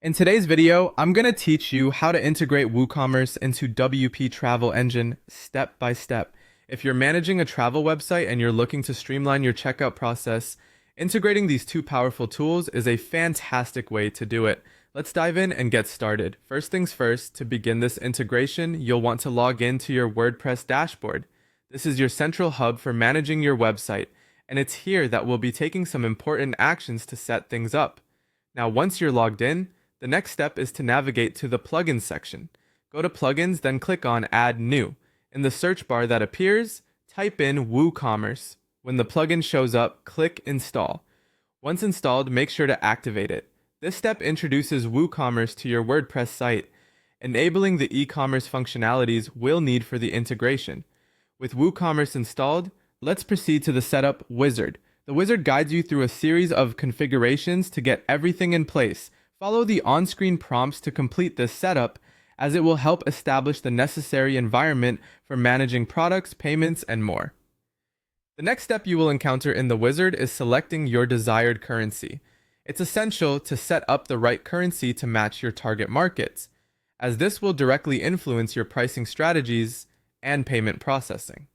In today's video, I'm going to teach you how to integrate Woocommerce into WP Travel Engine step by step. If you're managing a travel website and you're looking to streamline your checkout process, integrating these two powerful tools is a fantastic way to do it. Let's dive in and get started. First things first, to begin this integration, you'll want to log into your WordPress dashboard. This is your central hub for managing your website, and it's here that we'll be taking some important actions to set things up. Now, once you're logged in, the next step is to navigate to the Plugins section. Go to Plugins, then click on Add New. In the search bar that appears, type in Woocommerce. When the plugin shows up, click Install. Once installed, make sure to activate it. This step introduces Woocommerce to your WordPress site, enabling the e-commerce functionalities we'll need for the integration. With Woocommerce installed, let's proceed to the Setup Wizard. The wizard guides you through a series of configurations to get everything in place. Follow the on-screen prompts to complete this setup, as it will help establish the necessary environment for managing products, payments, and more. The next step you will encounter in the wizard is selecting your desired currency. It's essential to set up the right currency to match your target markets, as this will directly influence your pricing strategies and payment processing.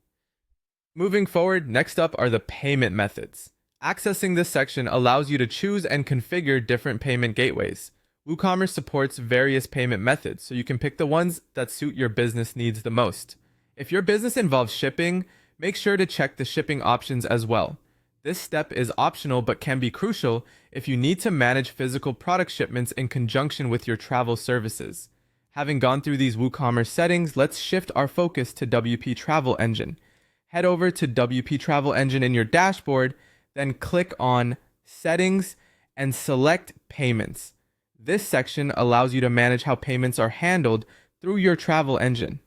Moving forward, next up are the payment methods. Accessing this section allows you to choose and configure different payment gateways. WooCommerce supports various payment methods, so you can pick the ones that suit your business needs the most. If your business involves shipping, make sure to check the shipping options as well. This step is optional but can be crucial if you need to manage physical product shipments in conjunction with your travel services. Having gone through these WooCommerce settings, let's shift our focus to WP Travel Engine. Head over to WP Travel Engine in your dashboard, then click on Settings and select Payments. This section allows you to manage how payments are handled through your travel engine.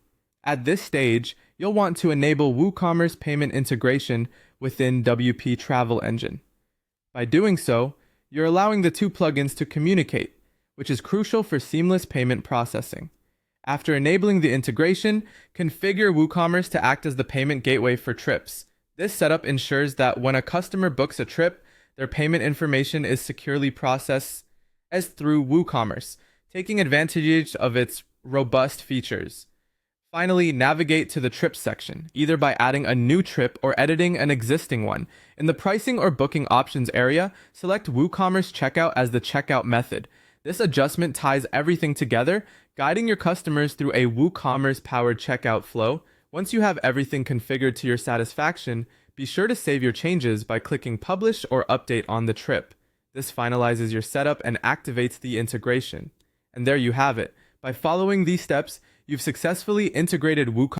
At this stage, you'll want to enable WooCommerce payment integration within WP Travel Engine. By doing so, you're allowing the two plugins to communicate, which is crucial for seamless payment processing. After enabling the integration, configure WooCommerce to act as the payment gateway for trips. This setup ensures that when a customer books a trip, their payment information is securely processed as through WooCommerce, taking advantage of its robust features. Finally, navigate to the trips section, either by adding a new trip or editing an existing one. In the pricing or booking options area, select WooCommerce checkout as the checkout method. This adjustment ties everything together, guiding your customers through a WooCommerce-powered checkout flow. Once you have everything configured to your satisfaction, be sure to save your changes by clicking Publish or Update on the trip. This finalizes your setup and activates the integration. And there you have it. By following these steps, you've successfully integrated WooCommerce